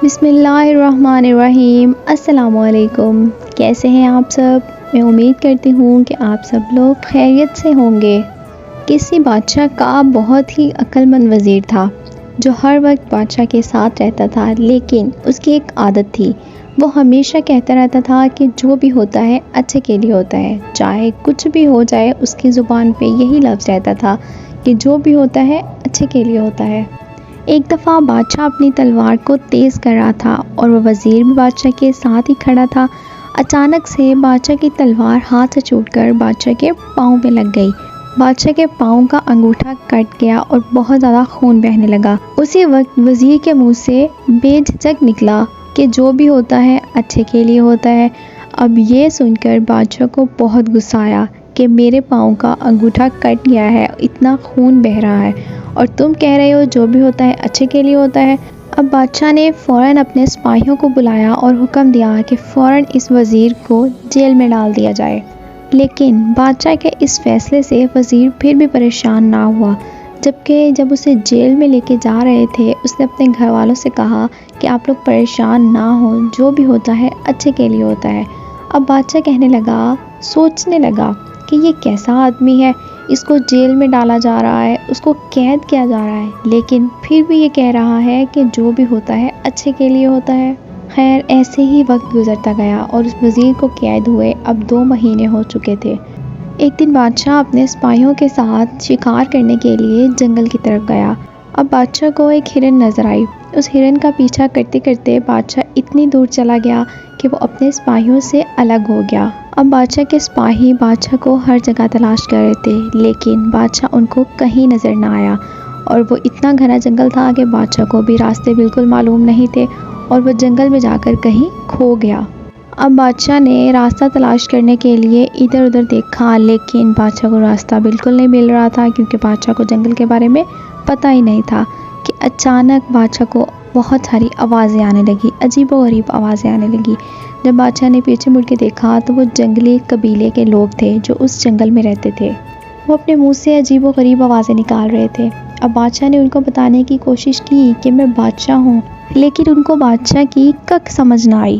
بسم اللہ الرحمن الرحیم۔ السلام علیکم، کیسے ہیں آپ سب؟ میں امید کرتی ہوں کہ آپ سب لوگ خیریت سے ہوں گے۔ کسی بادشاہ کا بہت ہی عقل مند وزیر تھا جو ہر وقت بادشاہ کے ساتھ رہتا تھا، لیکن اس کی ایک عادت تھی، وہ ہمیشہ کہتا رہتا تھا کہ جو بھی ہوتا ہے اچھے کے لیے ہوتا ہے، چاہے کچھ بھی ہو جائے۔ اس کی زبان پہ یہی لفظ رہتا تھا کہ جو بھی ہوتا ہے اچھے کے لیے ہوتا ہے۔ ایک دفعہ بادشاہ اپنی تلوار کو تیز کر رہا تھا اور وہ وزیر بھی بادشاہ کے ساتھ ہی کھڑا تھا۔ اچانک سے بادشاہ کی تلوار ہاتھ سے چھوٹ کر بادشاہ کے پاؤں پہ لگ گئی۔ بادشاہ کے پاؤں کا انگوٹھا کٹ گیا اور بہت زیادہ خون بہنے لگا۔ اسی وقت وزیر کے منہ سے بے جھجک نکلا کہ جو بھی ہوتا ہے اچھے کے لیے ہوتا ہے۔ اب یہ سن کر بادشاہ کو بہت غصہ آیا کہ میرے پاؤں کا انگوٹھا کٹ گیا ہے، اتنا خون بہہ رہا ہے، اور تم کہہ رہے ہو جو بھی ہوتا ہے اچھے کے لیے ہوتا ہے۔ اب بادشاہ نے فوراً اپنے سپاہیوں کو بلایا اور حکم دیا کہ فوراً اس وزیر کو جیل میں ڈال دیا جائے۔ لیکن بادشاہ کے اس فیصلے سے وزیر پھر بھی پریشان نہ ہوا، جب اسے جیل میں لے کے جا رہے تھے اس نے اپنے گھر والوں سے کہا کہ آپ لوگ پریشان نہ ہوں، جو بھی ہوتا ہے اچھے کے لیے ہوتا ہے۔ اب بادشاہ سوچنے لگا کہ یہ کیسا آدمی ہے، اس کو جیل میں ڈالا جا رہا ہے، اس کو قید کیا جا رہا ہے، لیکن پھر بھی یہ کہہ رہا ہے کہ جو بھی ہوتا ہے اچھے کے لیے ہوتا ہے۔ خیر، ایسے ہی وقت گزرتا گیا اور اس وزیر کو قید ہوئے اب 2 مہینے ہو چکے تھے۔ ایک دن بادشاہ اپنے سپاہیوں کے ساتھ شکار کرنے کے لیے جنگل کی طرف گیا۔ اب بادشاہ کو ایک ہرن نظر آئی۔ اس ہرن کا پیچھا کرتے کرتے بادشاہ اتنی دور چلا گیا کہ وہ اپنے سپاہیوں سے الگ ہو گیا۔ اب بادشاہ کے سپاہی بادشاہ کو ہر جگہ تلاش کر رہے تھے، لیکن بادشاہ ان کو کہیں نظر نہ آیا، اور وہ اتنا گھنا جنگل تھا کہ بادشاہ کو بھی راستے بالکل معلوم نہیں تھے، اور وہ جنگل میں جا کر کہیں کھو گیا۔ اب بادشاہ نے راستہ تلاش کرنے کے لیے ادھر ادھر دیکھا، لیکن بادشاہ کو راستہ بالکل نہیں مل رہا تھا، کیونکہ بادشاہ کو جنگل کے بارے میں پتہ ہی نہیں تھا کہ اچانک بادشاہ کو بہت ساری آوازیں آنے لگی، عجیب و غریب آوازیں آنے لگی۔ جب بادشاہ نے پیچھے مڑ کے دیکھا تو وہ جنگلی قبیلے کے لوگ تھے جو اس جنگل میں رہتے تھے۔ وہ اپنے منہ سے عجیب و غریب آوازیں نکال رہے تھے۔ اب بادشاہ نے ان کو بتانے کی کوشش کی کہ میں بادشاہ ہوں، لیکن ان کو بادشاہ کی کک سمجھ نہ آئی،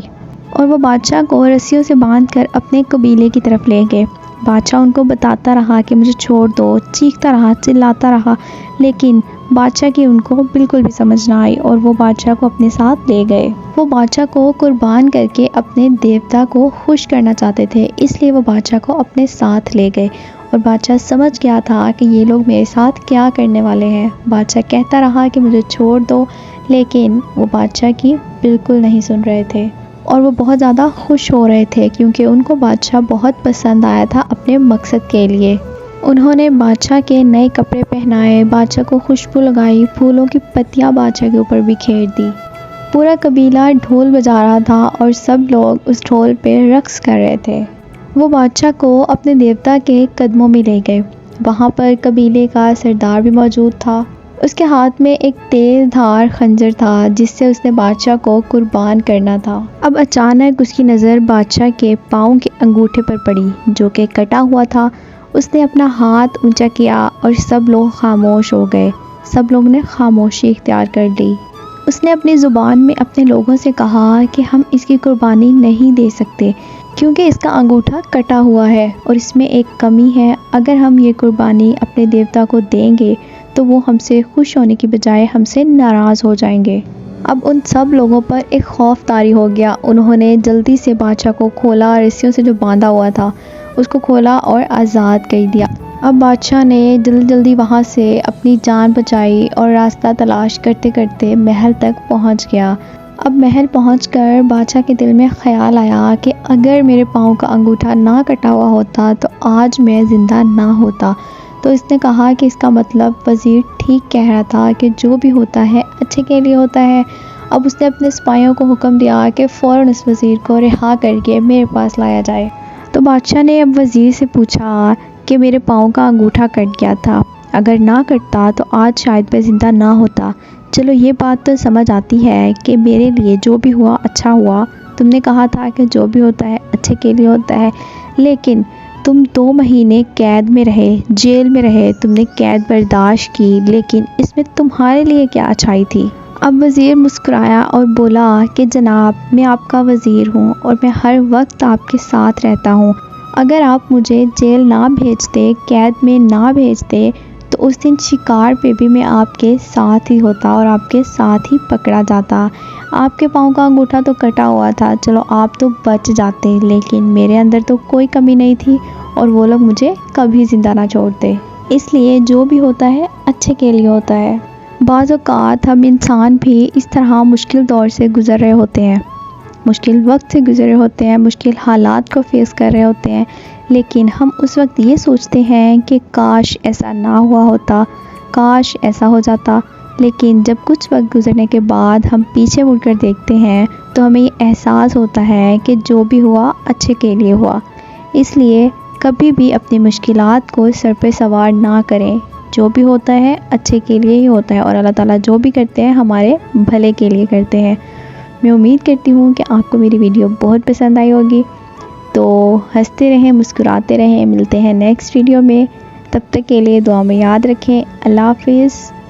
اور وہ بادشاہ کو رسیوں سے باندھ کر اپنے قبیلے کی طرف لے گئے۔ بادشاہ ان کو بتاتا رہا کہ مجھے چھوڑ دو، چیختا رہا، چلاتا رہا، لیکن بادشاہ کی ان کو بالکل بھی سمجھ نہ آئی، اور وہ بادشاہ کو اپنے ساتھ لے گئے۔ وہ بادشاہ کو قربان کر کے اپنے دیوتا کو خوش کرنا چاہتے تھے، اس لیے وہ بادشاہ کو اپنے ساتھ لے گئے، اور بادشاہ سمجھ گیا تھا کہ یہ لوگ میرے ساتھ کیا کرنے والے ہیں۔ بادشاہ کہتا رہا کہ مجھے چھوڑ دو، لیکن وہ بادشاہ کی بالکل نہیں سن رہے تھے، اور وہ بہت زیادہ خوش ہو رہے تھے کیونکہ ان کو بادشاہ بہت پسند آیا تھا اپنے مقصد کے لیے۔ انہوں نے بادشاہ کے نئے کپڑے پہنائے، بادشاہ کو خوشبو لگائی، پھولوں کی پتیاں بادشاہ کے اوپر بکھیر دی۔ پورا قبیلہ ڈھول بجا رہا تھا اور سب لوگ اس ڈھول پہ رقص کر رہے تھے۔ وہ بادشاہ کو اپنے دیوتا کے قدموں میں لے گئے۔ وہاں پر قبیلے کا سردار بھی موجود تھا۔ اس کے ہاتھ میں ایک تیز دھار خنجر تھا جس سے اس نے بادشاہ کو قربان کرنا تھا۔ اب اچانک اس کی نظر بادشاہ کے پاؤں کے انگوٹھے پر پڑی جو کہ کٹا ہوا تھا۔ اس نے اپنا ہاتھ اونچا کیا اور سب لوگ خاموش ہو گئے۔ سب لوگ نے خاموشی اختیار کر لی۔ اس نے اپنی زبان میں اپنے لوگوں سے کہا کہ ہم اس کی قربانی نہیں دے سکتے کیونکہ اس کا انگوٹھا کٹا ہوا ہے اور اس میں ایک کمی ہے۔ اگر ہم یہ قربانی اپنے دیوتا کو دیں گے تو وہ ہم سے خوش ہونے کی بجائے ہم سے ناراض ہو جائیں گے۔ اب ان سب لوگوں پر ایک خوف طاری ہو گیا۔ انہوں نے جلدی سے بادشاہ کو کھولا، رسیوں سے جو باندھا ہوا تھا اس کو کھولا اور آزاد کر دیا۔ اب بادشاہ نے جلدی وہاں سے اپنی جان بچائی اور راستہ تلاش کرتے کرتے محل تک پہنچ گیا۔ اب محل پہنچ کر بادشاہ کے دل میں خیال آیا کہ اگر میرے پاؤں کا انگوٹھا نہ کٹا ہوا ہوتا تو آج میں زندہ نہ ہوتا۔ تو اس نے کہا کہ اس کا مطلب وزیر ٹھیک کہہ رہا تھا کہ جو بھی ہوتا ہے اچھے کے لیے ہوتا ہے۔ اب اس نے اپنے سپاہیوں کو حکم دیا کہ فوراً اس وزیر کو رہا کر کے میرے پاس لایا جائے۔ تو بادشاہ نے اب وزیر سے پوچھا کہ میرے پاؤں کا انگوٹھا کٹ گیا تھا، اگر نہ کٹتا تو آج شاید میں زندہ نہ ہوتا۔ چلو یہ بات تو سمجھ آتی ہے کہ میرے لیے جو بھی ہوا اچھا ہوا، تم نے کہا تھا کہ جو بھی ہوتا ہے اچھے کے لیے ہوتا ہے، لیکن تم 2 مہینے قید میں رہے، جیل میں رہے، تم نے قید برداشت کی، لیکن اس میں تمہارے لیے کیا اچھائی تھی؟ اب وزیر مسکرایا اور بولا کہ جناب، میں آپ کا وزیر ہوں اور میں ہر وقت آپ کے ساتھ رہتا ہوں۔ اگر آپ مجھے جیل نہ بھیجتے، قید میں نہ بھیجتے، تو اس دن شکار پہ بھی میں آپ کے ساتھ ہی ہوتا اور آپ کے ساتھ ہی پکڑا جاتا۔ آپ کے پاؤں کا انگوٹھا تو کٹا ہوا تھا، چلو آپ تو بچ جاتے، لیکن میرے اندر تو کوئی کمی نہیں تھی اور وہ لوگ مجھے کبھی زندہ نہ چھوڑتے۔ اس لیے جو بھی ہوتا ہے اچھے کے لیے ہوتا ہے۔ بعض اوقات ہم انسان بھی اس طرح مشکل دور سے گزر رہے ہوتے ہیں، مشکل وقت سے گزرے ہوتے ہیں، مشکل حالات کو فیس کر رہے ہوتے ہیں، لیکن ہم اس وقت یہ سوچتے ہیں کہ کاش ایسا نہ ہوا ہوتا، کاش ایسا ہو جاتا۔ لیکن جب کچھ وقت گزرنے کے بعد ہم پیچھے مڑ کر دیکھتے ہیں تو ہمیں یہ احساس ہوتا ہے کہ جو بھی ہوا اچھے کے لیے ہوا۔ اس لیے کبھی بھی اپنی مشکلات کو سر پہ سوار نہ کریں، جو بھی ہوتا ہے اچھے کے لیے ہی ہوتا ہے اور اللہ تعالیٰ جو بھی کرتے ہیں ہمارے بھلے کے لیے کرتے ہیں۔ میں امید کرتی ہوں کہ آپ کو میری ویڈیو بہت پسند آئی ہوگی، تو ہنستے رہیں، مسکراتے رہیں، ملتے ہیں نیکسٹ ویڈیو میں۔ تب تک کے لیے دعا میں یاد رکھیں۔ اللہ حافظ۔